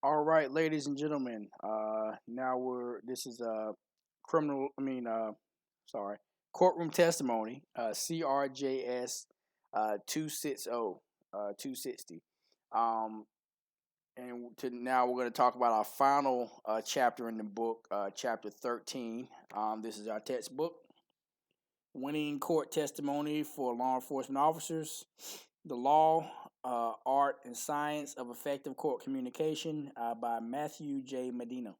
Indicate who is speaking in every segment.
Speaker 1: All right, ladies and gentlemen. Now this is criminal. Sorry, courtroom testimony. CRJS 260. Um, now we're going to talk about our final chapter in the book, chapter 13. This is our textbook. Winning court testimony for law enforcement officers. The Law, Art, and Science of Effective Court Communication by Matthew J. Medina.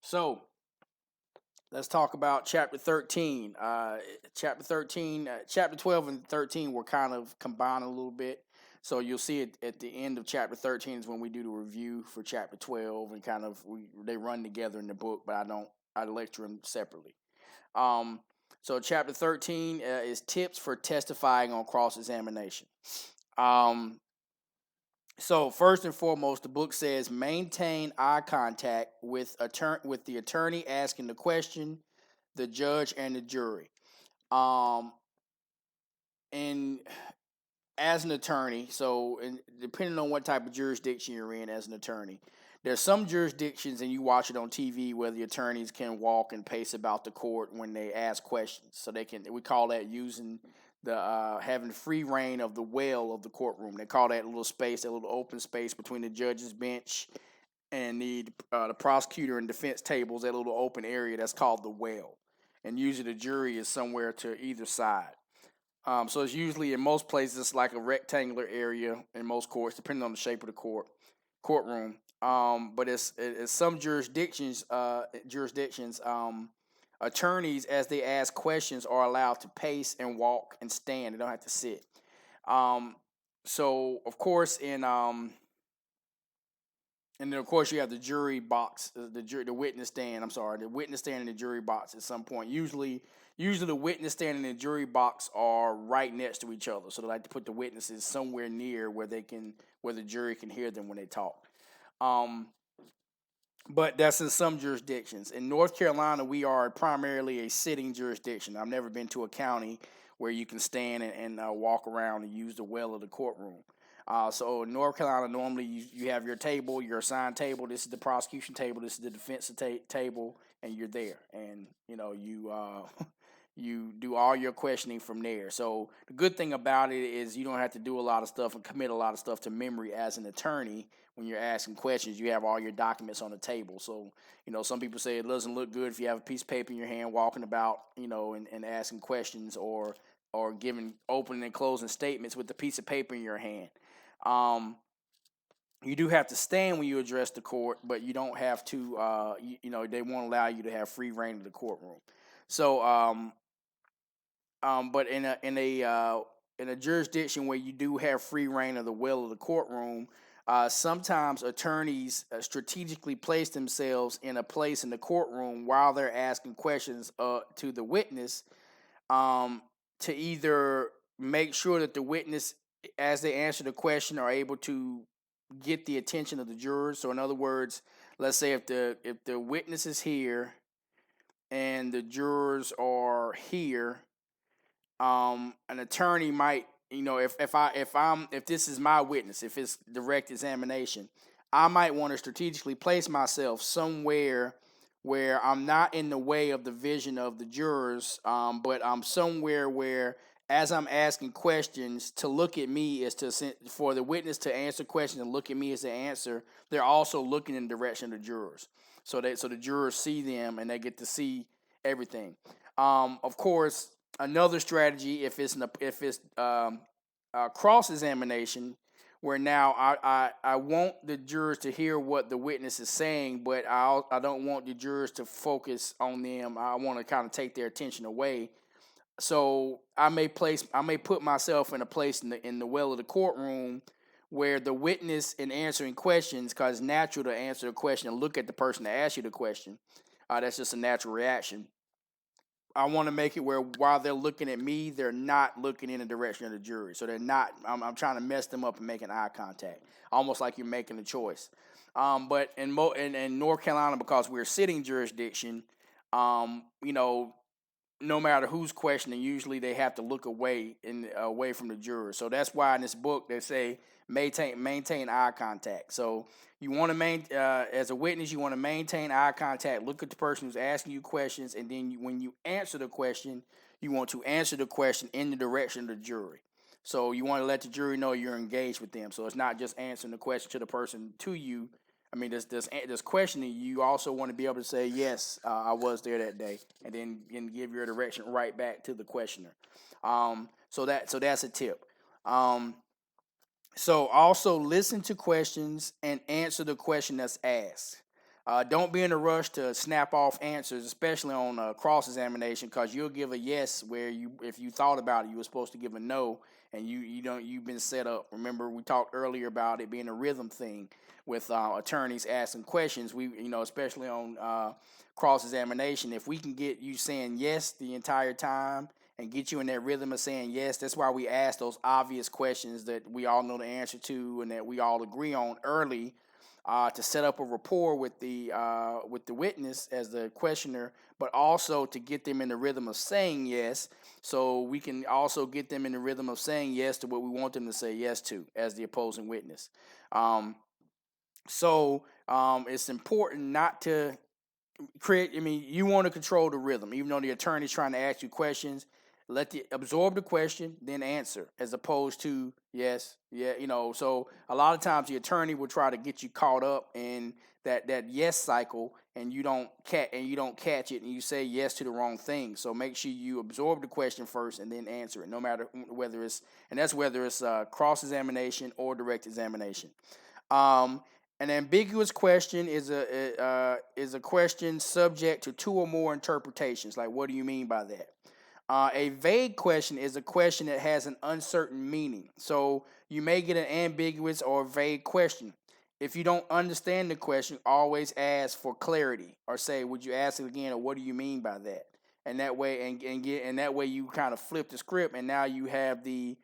Speaker 1: So, let's talk about Chapter 13. Chapter 12 and 13 were kind of combined a little bit. So you'll see it at the end of Chapter 13 is when we do the review for Chapter 12, and kind of they run together in the book, but I lecture them separately. So Chapter 13 is tips for testifying on cross-examination. So first and foremost, the book says maintain eye contact with the attorney asking the question, the judge, and the jury. And as an attorney, depending on what type of jurisdiction you're in as an attorney, there's some jurisdictions, and you watch it on TV, where the attorneys can walk and pace about the court when they ask questions. So we call that using the having free reign of the well of the courtroom. They call that little space, that little open space between the judge's bench and the prosecutor and defense tables, that little open area, that's called the well. And usually the jury is somewhere to either side. So it's usually, in most places, it's like a rectangular area in most courts, depending on the shape of the courtroom. But it's some jurisdictions, attorneys, as they ask questions, are allowed to pace and walk and stand. They don't have to sit. So of course, and then of course you have the jury box, the witness stand. I'm sorry, the witness stand and the jury box at some point. Usually the witness stand and the jury box are right next to each other. So they like to put the witnesses somewhere near where the jury can hear them when they talk. But that's in some jurisdictions. In North Carolina, we are primarily a sitting jurisdiction. I've never been to a county where you can stand and walk around and use the well of the courtroom. So in North Carolina, normally you have your table, your assigned table. This is the prosecution table. This is the defense table, and you're there. And you do all your questioning from there. So the good thing about it is you don't have to do a lot of stuff and commit a lot of stuff to memory as an attorney. When you're asking questions, you have all your documents on the table. So, some people say it doesn't look good if you have a piece of paper in your hand walking about, and asking questions or giving opening and closing statements with the piece of paper in your hand. You do have to stand when you address the court, but you don't have to, they won't allow you to have free reign of the courtroom. So, but in a jurisdiction where you do have free reign of the will of the courtroom, sometimes attorneys strategically place themselves in a place in the courtroom while they're asking questions to the witness, to either make sure that the witness, as they answer the question, are able to get the attention of the jurors. So in other words, let's say if the witness is here and the jurors are here, an attorney might, if this is my witness, if it's direct examination, I might want to strategically place myself somewhere where I'm not in the way of the vision of the jurors, but I'm somewhere where, as I'm asking questions, to look at me is for the witness to answer questions and look at me as the answer. They're also looking in the direction of the jurors, so the jurors see them and they get to see everything. Of course, another strategy, if it's cross examination, where now I want the jurors to hear what the witness is saying, but I don't want the jurors to focus on them. I want to kind of take their attention away. So I may put myself in a place in the well of the courtroom where the witness, in answering questions, because it's natural to answer a question and look at the person that asked you the question. That's just a natural reaction. I want to make it where while they're looking at me, they're not looking in the direction of the jury. So they're not. I'm trying to mess them up and making eye contact, almost like you're making a choice. But in North Carolina, because we're a sitting jurisdiction, no matter who's questioning, usually they have to look away from the juror. So that's why in this book they say maintain eye contact. So you want to as a witness, you want to maintain eye contact. Look at the person who's asking you questions, and then when you answer the question, you want to answer the question in the direction of the jury. So you want to let the jury know you're engaged with them. So it's not just answering the question to the person to you. I mean, this questioning. You also want to be able to say, yes, I was there that day, and then give your direction right back to the questioner. So that's a tip. So also listen to questions and answer the question that's asked. Don't be in a rush to snap off answers, especially on cross-examination, because you'll give a yes where if you thought about it, you were supposed to give a no, and you've been set up. Remember, we talked earlier about it being a rhythm thing with attorneys asking questions. Especially on cross-examination, if we can get you saying yes the entire time and get you in that rhythm of saying yes, that's why we ask those obvious questions that we all know the answer to and that we all agree on early. To set up a rapport with the witness as the questioner, but also to get them in the rhythm of saying yes, so we can also get them in the rhythm of saying yes to what we want them to say yes to as the opposing witness. It's important not to you want to control the rhythm, even though the attorney's trying to ask you questions. Absorb the question, then answer, as opposed to yes, yeah, So a lot of times the attorney will try to get you caught up in that yes cycle, and you don't catch it, and you say yes to the wrong thing. So make sure you absorb the question first and then answer it, no matter whether it's cross examination or direct examination. An ambiguous question is a question subject to two or more interpretations. Like, what do you mean by that? A vague question is a question that has an uncertain meaning. So you may get an ambiguous or vague question. If you don't understand the question, always ask for clarity, or say, "Would you ask it again?" or "What do you mean by that?" And that way, you kind of flip the script, and now you have the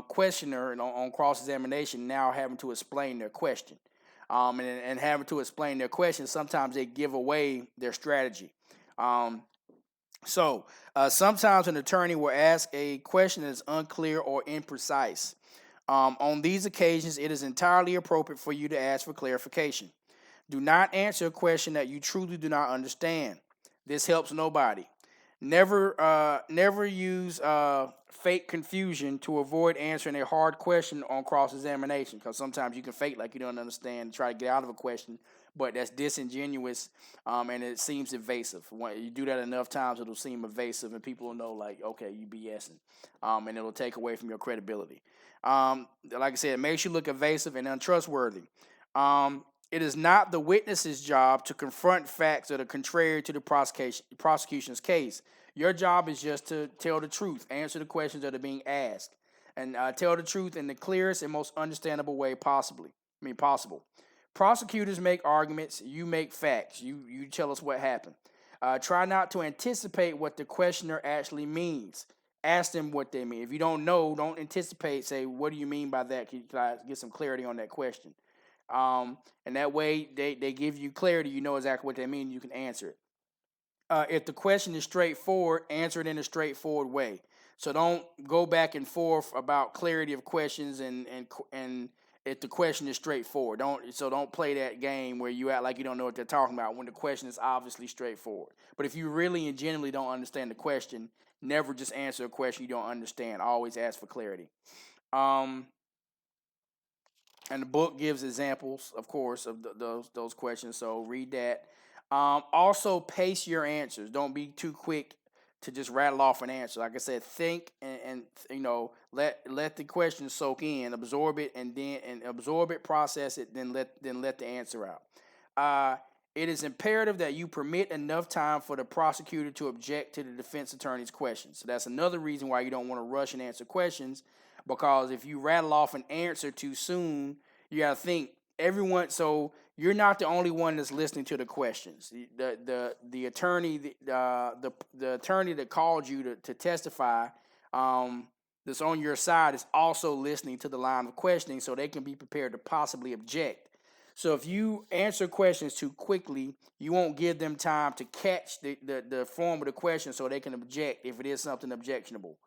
Speaker 1: questioner on cross examination now having to explain their question, and having to explain their question. Sometimes they give away their strategy. Sometimes an attorney will ask a question that is unclear or imprecise. On these occasions, it is entirely appropriate for you to ask for clarification. Do not answer a question that you truly do not understand. This helps nobody. Never use fake confusion to avoid answering a hard question on cross-examination, because sometimes you can fake like you don't understand and try to get out of a question, but that's disingenuous, and it seems evasive. When you do that enough times, it'll seem evasive, and people will know, like, okay, you BSing, and it'll take away from your credibility. Like I said, it makes you look evasive and untrustworthy. It is not the witness's job to confront facts that are contrary to the prosecution's case. Your job is just to tell the truth, answer the questions that are being asked, and tell the truth in the clearest and most understandable way possible. Prosecutors make arguments, you make facts. You tell us what happened. Try not to anticipate what the questioner actually means. Ask them what they mean. If you don't know, don't anticipate. Say, "What do you mean by that? Can I get some clarity on that question?" And that way they give you clarity. You know exactly what they mean. You can answer it. If the question is straightforward, answer it in a straightforward way. So don't go back and forth about clarity of questions, and if the question is straightforward, don't play that game where you act like you don't know what they're talking about when the question is obviously straightforward. But if you really and genuinely don't understand the question, never just answer a question you don't understand. Always ask for clarity. And the book gives examples, of course, of those questions. So read that. Also, pace your answers. Don't be too quick to just rattle off an answer. Like I said, think and let the question soak in, absorb it, process it, then let the answer out. It is imperative that you permit enough time for the prosecutor to object to the defense attorney's questions. So that's another reason why you don't want to rush and answer questions, because if you rattle off an answer too soon, you got to think everyone. So you're not the only one that's listening to the questions. The attorney, the attorney that called you to testify, that's on your side, is also listening to the line of questioning, so they can be prepared to possibly object. So if you answer questions too quickly, you won't give them time to catch the form of the question so they can object if it is something objectionable.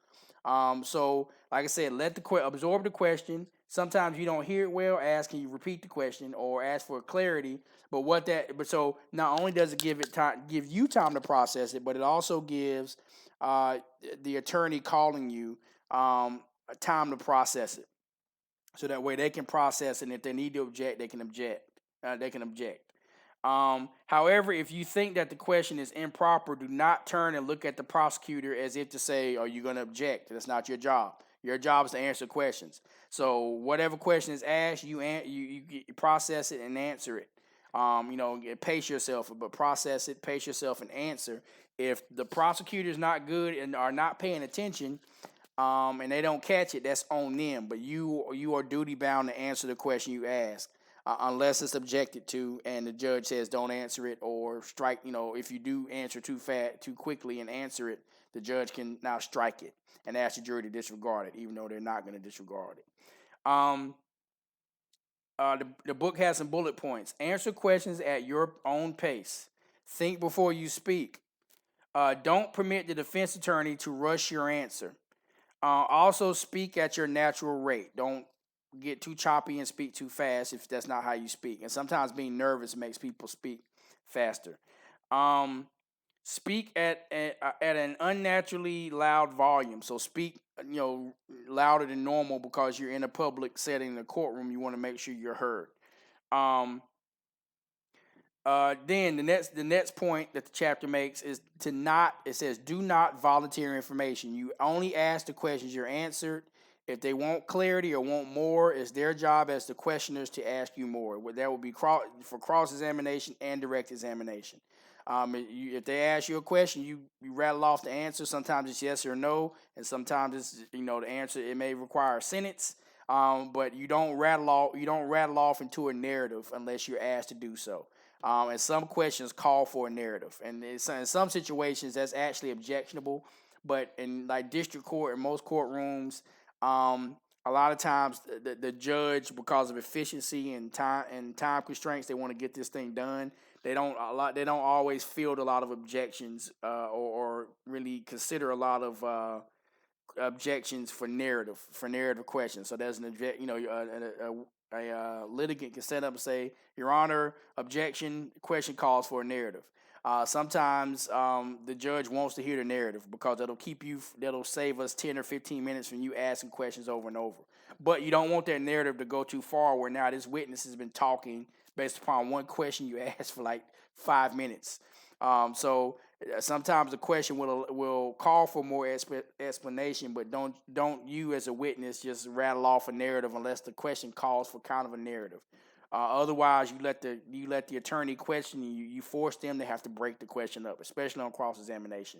Speaker 1: So like I said, let the absorb the question. Sometimes you don't hear it well. Ask, can you repeat the question or ask for clarity? But so not only does it give you time to process it, but it also gives uh, the attorney calling you time to process it. So that way they can process it, and if they need to object, they can object. However, if you think that the question is improper, do not turn and look at the prosecutor as if to say, "Are you going to object?" That's not your job. Your job is to answer questions. So whatever question is asked, you process it and answer it. Pace yourself, but process it, pace yourself, and answer. If the prosecutor is not good and are not paying attention, and they don't catch it, that's on them. But you are duty bound to answer the question you ask, unless it's objected to, and the judge says don't answer it or strike. If you do answer too quickly, and answer it, the judge can now strike it and ask the jury to disregard it, even though they're not going to disregard it. The book has some bullet points. Answer questions at your own pace. Think before you speak. Don't permit the defense attorney to rush your answer. Also, speak at your natural rate. Don't get too choppy and speak too fast if that's not how you speak. And sometimes being nervous makes people speak faster. Speak at an unnaturally loud volume. So speak, louder than normal because you're in a public setting in a courtroom. You want to make sure you're heard. Then the next point that the chapter makes is it says, do not volunteer information. You only ask the questions you're answered. If they want clarity or want more, it's their job as the questioners to ask you more. That will be for cross-examination and direct examination. If they ask you a question, you rattle off the answer. Sometimes it's yes or no, and sometimes it's the answer. It may require a sentence, but you don't rattle off into a narrative unless you're asked to do so. And some questions call for a narrative, and in some situations that's actually objectionable. But in like district court and most courtrooms, a lot of times the judge, because of efficiency and time constraints, they want to get this thing done. They don't always field a lot of objections or really consider a lot of objections for narrative questions. So there's a litigant can set up and say, Your Honor, objection, question calls for a narrative. Sometimes the judge wants to hear the narrative because that'll save us 10 or 15 minutes from you asking questions over and over. But you don't want that narrative to go too far where now this witness has been talking based upon one question you asked for like 5 minutes. So sometimes the question will call for more explanation, but don't you as a witness just rattle off a narrative unless the question calls for kind of a narrative. Otherwise, you let the attorney question you. You force them to have to break the question up, especially on cross-examination.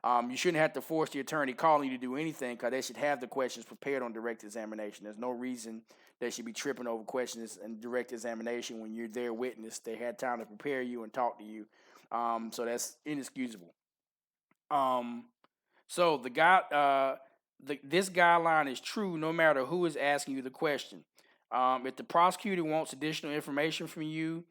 Speaker 1: You shouldn't have to force the attorney calling you to do anything because they should have the questions prepared on direct examination. There's no reason they should be tripping over questions in direct examination when you're their witness. They had time to prepare you and talk to you. So that's inexcusable. So this guideline is true no matter who is asking you the question. If the prosecutor wants additional information from you,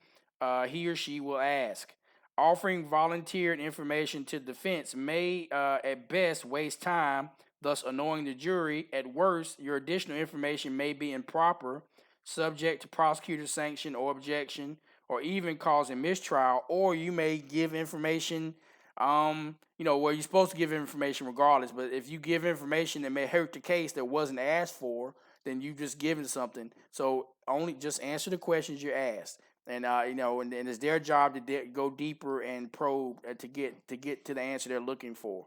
Speaker 1: he or she will ask. Offering volunteered information to the defense may, at best, waste time, thus annoying the jury. At worst, your additional information may be improper, subject to prosecutor sanction or objection, or even causing mistrial, or you may give information, where you're supposed to give information regardless, but if you give information that may hurt the case that wasn't asked for, then you just given something. So only just answer the questions you're asked. And and it's their job to go deeper and probe to get to the answer they're looking for.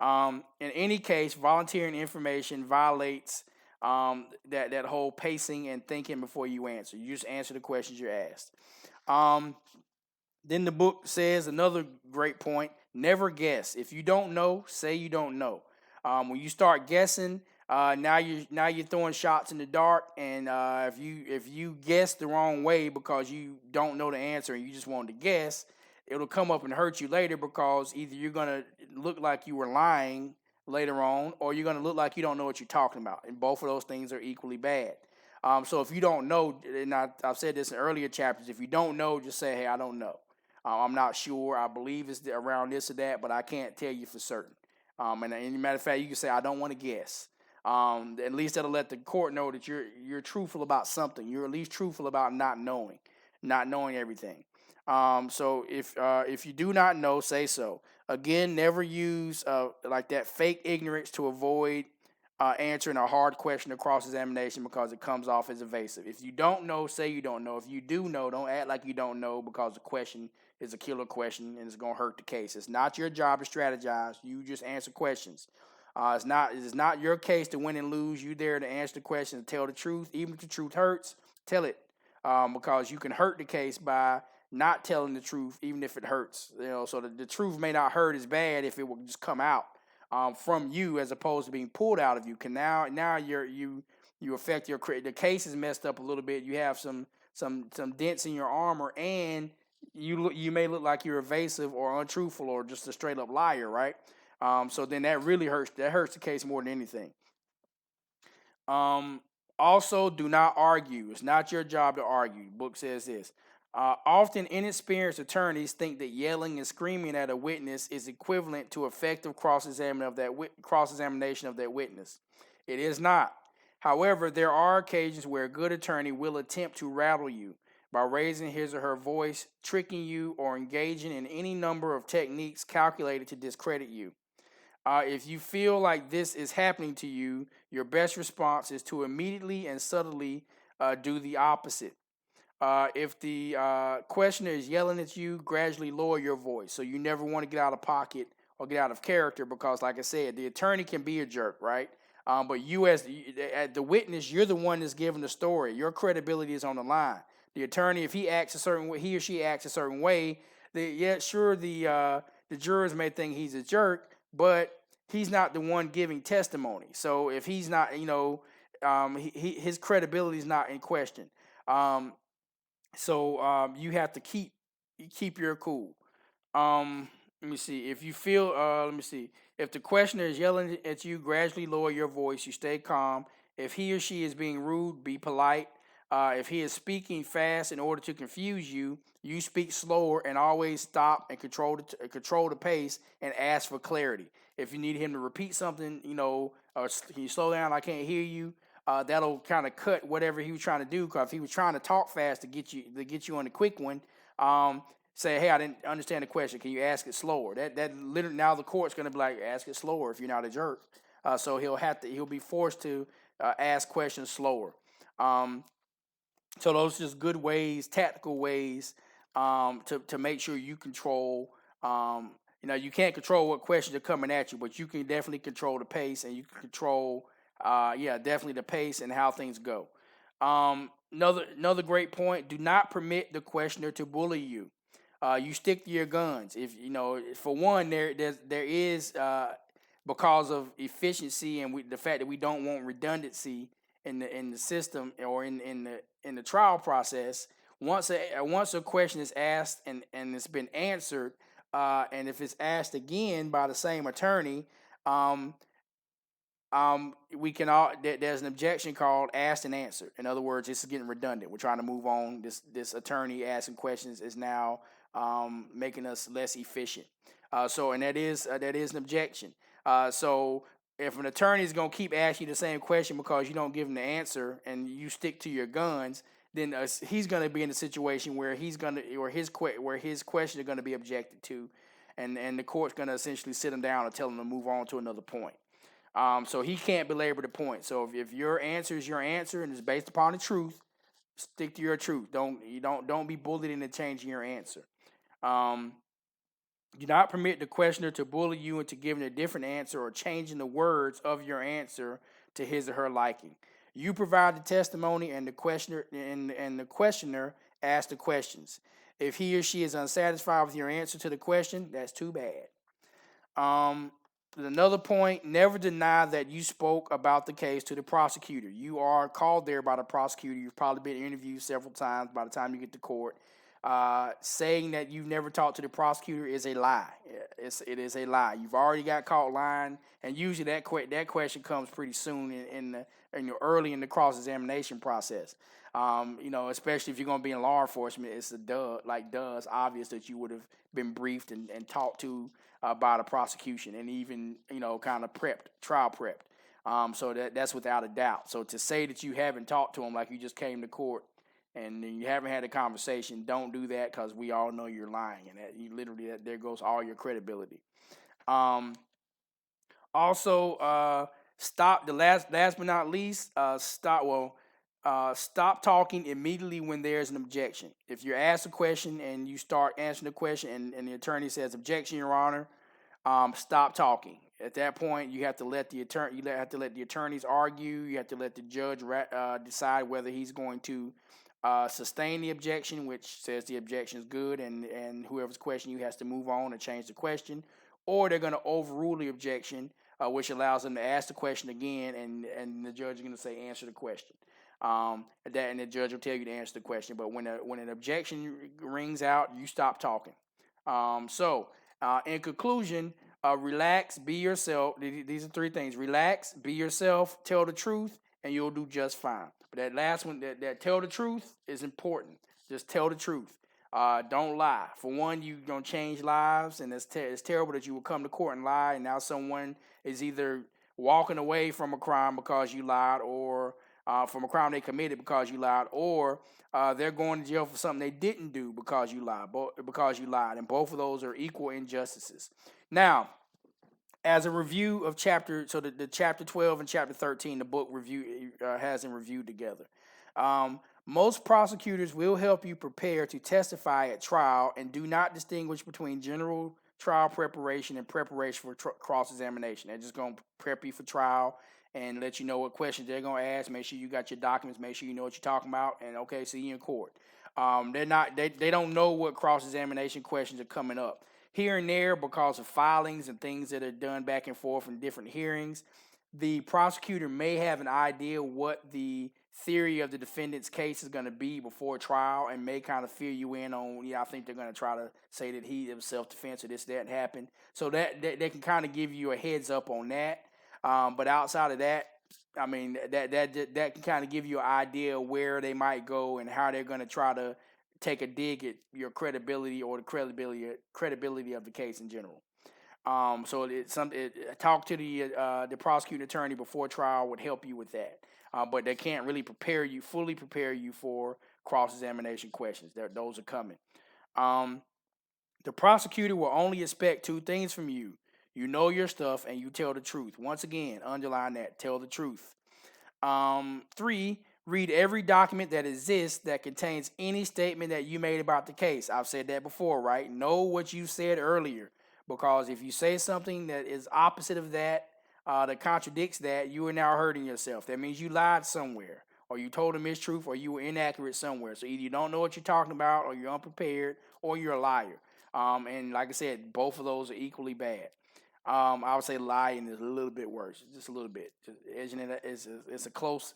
Speaker 1: In any case, volunteering information violates that whole pacing and thinking before you answer. You just answer the questions you're asked. Then the book says another great point: never guess. If you don't know, say you don't know. When you start guessing, now you're throwing shots in the dark, and if you guess the wrong way because you don't know the answer and you just wanted to guess, it'll come up and hurt you later because either you're gonna look like you were lying later on, or you're gonna look like you don't know what you're talking about, and both of those things are equally bad. So if you don't know, and I've said this in earlier chapters, if you don't know, just say, hey, I don't know. I'm not sure. I believe it's around this or that, but I can't tell you for certain. And as a matter of fact, you can say, I don't want to guess. At least that'll let the court know that you're truthful about something. You're at least truthful about not knowing everything. So if you do not know, say so. Again, never use like that fake ignorance to avoid answering a hard question or cross-examination because it comes off as evasive. If you don't know, say you don't know. If you do know, don't act like you don't know because the question is a killer question and it's going to hurt the case. It's not your job to strategize. You just answer questions. It's not your case to win and lose. You there to answer the question and tell the truth. Even if the truth hurts, tell it, because you can hurt the case by not telling the truth, even if it hurts. So the truth may not hurt as bad if it will just come out from you as opposed to being pulled out of you. Can now you affect your the case is messed up a little bit. You have some dents in your armor, and you may look like you're evasive or untruthful or just a straight up liar, right? So then that really hurts. That hurts the case more than anything. Also, do not argue. It's not your job to argue. The book says this. Often inexperienced attorneys think that yelling and screaming at a witness is equivalent to effective cross-examination of that witness. It is not. However, there are occasions where a good attorney will attempt to rattle you by raising his or her voice, tricking you, or engaging in any number of techniques calculated to discredit you. If you feel like this is happening to you, your best response is to immediately and subtly do the opposite. If the questioner is yelling at you, gradually lower your voice. So you never want to get out of pocket or get out of character because, like I said, the attorney can be a jerk, right? But you as the witness, you're the one that's giving the story. Your credibility is on the line. The attorney, if he acts a certain way, he or she acts a certain way, the jurors may think he's a jerk, but he's not the one giving testimony. So if he's not, his credibility is not in question. So you have to keep your cool. Let me see. If you feel, If the questioner is yelling at you, gradually lower your voice. You stay calm. If he or she is being rude, be polite. If he is speaking fast in order to confuse you, you speak slower and always stop and control the pace and ask for clarity. If you need him to repeat something, can you slow down? I can't hear you. That'll kind of cut whatever he was trying to do. Because if he was trying to talk fast to get you on the quick one, say, hey, I didn't understand the question. Can you ask it slower? That literally now the court's going to be like, ask it slower if you're not a jerk. So he'll be forced to ask questions slower. So those are just good ways, tactical ways, to make sure you control. You can't control what questions are coming at you, but you can definitely control the pace, and you can control, definitely the pace and how things go. Another great point: do not permit the questioner to bully you. You stick to your guns. If for one, there is because of efficiency and the fact that we don't want redundancy in the system or in the trial process. Once a question is asked and it's been answered, and if it's asked again by the same attorney, we can there's an objection called asked and answered. In other words, this is getting redundant. We're trying to move on. This attorney asking questions is now making us less efficient. And that is an objection. So if an attorney is going to keep asking you the same question because you don't give him the answer and you stick to your guns, then he's going to be in a situation where his question is going to be objected to, and the court's going to essentially sit him down and tell him to move on to another point. So he can't belabor the point. So if your answer is your answer and it's based upon the truth, stick to your truth. Don't be bullied into changing your answer. Do not permit the questioner to bully you into giving a different answer or changing the words of your answer to his or her liking. You provide the testimony, and the questioner asks the questions. If he or she is unsatisfied with your answer to the question, that's too bad. Another point: never deny that you spoke about the case to the prosecutor. You are called there by the prosecutor. You've probably been interviewed several times by the time you get to court. Saying that you've never talked to the prosecutor is a lie. It is a lie. You've already got caught lying, and usually that question comes pretty soon in early in the cross-examination process. Especially if you're going to be in law enforcement, it's it's obvious that you would have been briefed and talked to by the prosecution, and even kind of trial prepped. So that's without a doubt. So to say that you haven't talked to them, like you just came to court and you haven't had a conversation, don't do that, because we all know you're lying, and there goes all your credibility. Also, stop. The last but not least, stop talking immediately when there's an objection. If you're asked a question and you start answering the question, and the attorney says objection, Your Honor, stop talking. At that point, you have to let the attorneys argue. You have to let the judge decide whether he's going to sustain the objection, which says the objection is good, and whoever's questioning you has to move on and change the question, or they're going to overrule the objection, which allows them to ask the question again, and the judge is going to say answer the question. And the judge will tell you to answer the question. But when an objection rings out, you stop talking. In conclusion, relax, be yourself. These are three things: relax, be yourself, tell the truth, and you'll do just fine. But that last one, that tell the truth, is important. Just tell the truth. Don't lie. For one, you're going to change lives, and it's terrible that you will come to court and lie, and now someone is either walking away from a crime because you lied, or from a crime they committed because you lied, or they're going to jail for something they didn't do because you lied. And both of those are equal injustices. Now, as a review of the chapter 12 and chapter 13, the book has them reviewed together. Most prosecutors will help you prepare to testify at trial and do not distinguish between general trial preparation and preparation for cross-examination. They're just going to prep you for trial and let you know what questions they're going to ask. Make sure you got your documents. Make sure you know what you're talking about. And okay, see you in court. They don't know what cross-examination questions are coming up. Here and there, because of filings and things that are done back and forth in different hearings, the prosecutor may have an idea what the theory of the defendant's case is going to be before trial, and may kind of fill you in on, I think they're going to try to say that it was self-defense or this, that happened. So that they can kind of give you a heads up on that. But outside of that, I mean, that can kind of give you an idea of where they might go and how they're going to try to take a dig at your credibility or the credibility of the case in general. Talk to the prosecuting attorney before trial would help you with that. But they can't really fully prepare you for cross-examination questions. Those are coming. The prosecutor will only expect two things from you. You know your stuff and you tell the truth. Once again, underline that, tell the truth. 3, read every document that exists that contains any statement that you made about the case. I've said that before, right? Know what you said earlier, because if you say something that is opposite of that, that contradicts that, you are now hurting yourself. That means you lied somewhere, or you told a mistruth, or you were inaccurate somewhere. So either you don't know what you're talking about, or you're unprepared, or you're a liar. And like I said, both of those are equally bad. I would say lying is a little bit worse, just a little bit. Just edging it it's a close.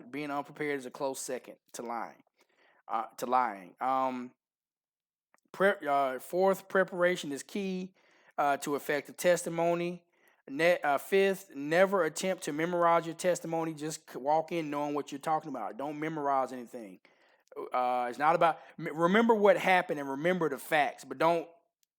Speaker 1: Being unprepared is a close second to lying. Fourth, preparation is key to effective testimony. Fifth, never attempt to memorize your testimony. Just walk in knowing what you're talking about. Don't memorize anything. It's not about remember what happened and remember the facts, but don't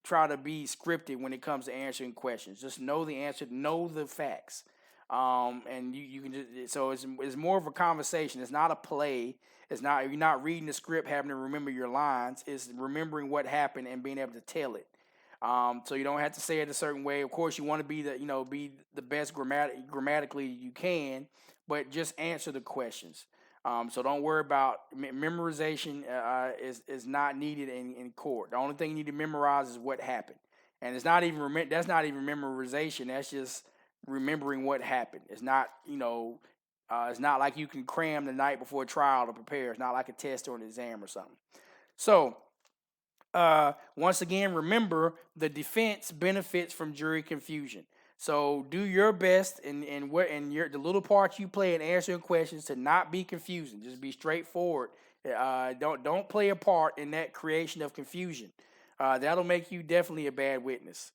Speaker 1: try to be scripted when it comes to answering questions. Just know the answer, know the facts, and you can just. So it's more of a conversation. It's not a play. You're not reading the script, having to remember your lines. It's remembering what happened and being able to tell it. So you don't have to say it a certain way. Of course, you want to be the best grammatically you can, but just answer the questions. So don't worry about memorization. Is not needed in court. The only thing you need to memorize is what happened, and it's not even that's not even memorization. That's just remembering what happened. It's not it's not like you can cram the night before trial to prepare. It's not like a test or an exam or something. So. Once again, remember the defense benefits from jury confusion. So do your best in the little part you play in answering questions to not be confusing. Just be straightforward. Don't play a part in that creation of confusion. That'll make you definitely a bad witness.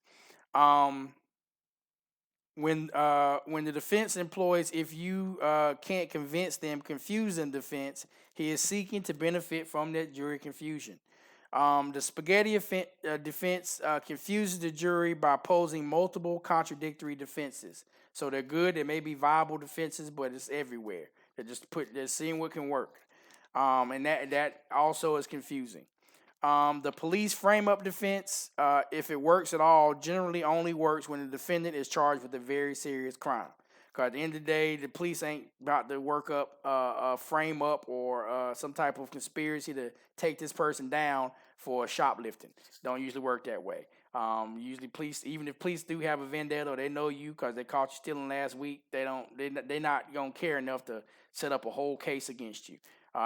Speaker 1: when the defense employs, if you can't convince them, confusing defense, he is seeking to benefit from that jury confusion. The spaghetti defense confuses the jury by posing multiple contradictory defenses. So they're good. They may be viable defenses, but it's everywhere. They're seeing what can work, and that also is confusing. The police frame-up defense, if it works at all, generally only works when the defendant is charged with a very serious crime. Because at the end of the day, the police ain't about to work up a frame-up or some type of conspiracy to take this person down for shoplifting. Don't usually work that way. Usually police, even if police do have a vendetta or they know you because they caught you stealing last week, they're not gonna care enough to set up a whole case against you.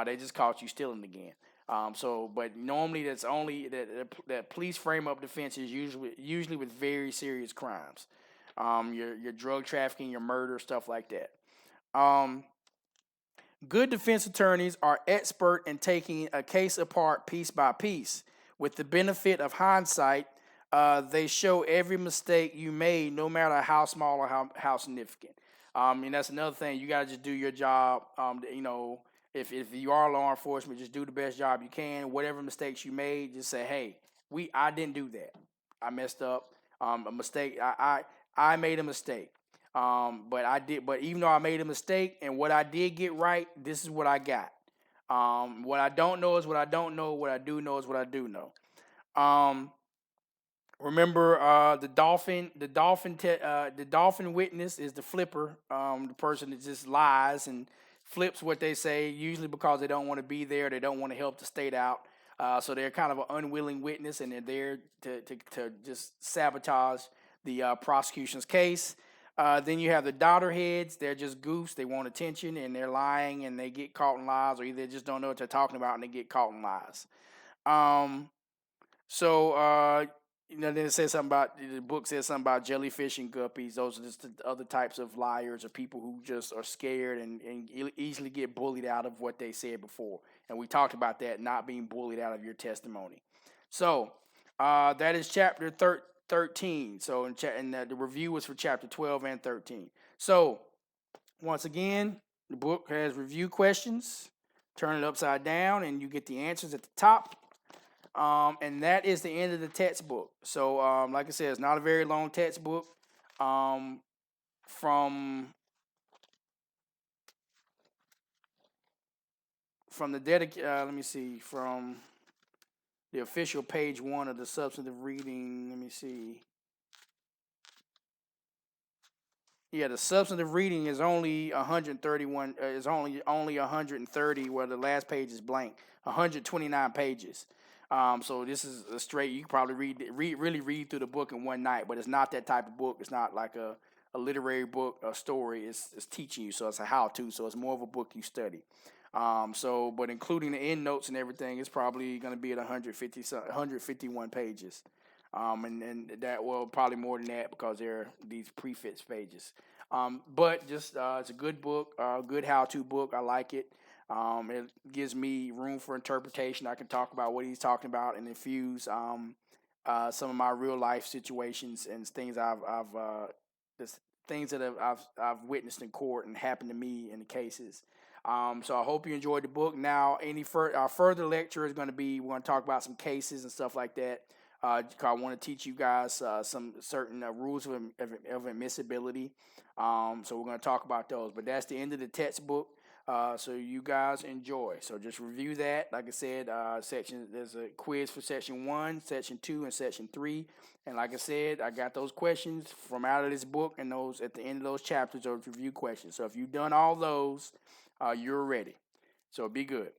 Speaker 1: They just caught you stealing again. But normally that's only that police frame up defense is usually with very serious crimes, your drug trafficking, your murder, stuff like that. Good defense attorneys are expert in taking a case apart piece by piece. With the benefit of hindsight, they show every mistake you made, no matter how small or how significant. And that's another thing. You gotta just do your job. If you are law enforcement, just do the best job you can. Whatever mistakes you made, just say, hey, I didn't do that. I messed up. A mistake. I made a mistake. But even though I made a mistake and what I did get right, this is what I got. What I don't know is what I don't know. What I do know is what I do know. Remember, the dolphin witness is the flipper, the person that just lies and flips what they say, usually because they don't want to be there, they don't want to help the state out. So they're kind of an unwilling witness, and they're there to just sabotage the prosecution's case. Then you have the daughter heads. They're just goofs. They want attention, and they're lying, and they get caught in lies, or either they just don't know what they're talking about, and they get caught in lies. Then it says something about, the book says something about jellyfish and guppies. Those are just the other types of liars or people who just are scared and easily get bullied out of what they said before. And we talked about that, not being bullied out of your testimony. So that is chapter 13. So the review was for chapter 12 and 13. So once again, the book has review questions. Turn it upside down and you get the answers at the top. And that is the end of the textbook. So, like I said, it's not a very long textbook. From the official page 1 of the substantive reading. Let me see. Yeah, the substantive reading is only 131. Is only 130, where the last page is blank. 129 pages. So this is a straight. You can probably read through the book in one night, but it's not that type of book. It's not like a literary book, a story. It's teaching you, so it's a how-to. So it's more of a book you study. But including the end notes and everything, it's probably going to be at 151 pages. And that, well, probably more than that because there are these prefix pages. But just it's a good book, good how-to book. I like it. It gives me room for interpretation. I can talk about what he's talking about and infuse some of my real life situations and things I've witnessed in court and happened to me in the cases. So I hope you enjoyed the book. Now, our further lecture is going to be, we're going to talk about some cases and stuff like that. I want to teach you guys some certain rules of admissibility. So we're going to talk about those. But that's the end of the textbook. So you guys enjoy. So just review that. Like I said, there's a quiz for section 1, section 2, and section 3. And like I said, I got those questions from out of this book, and those at the end of those chapters are review questions. So if you've done all those, you're ready. So be good.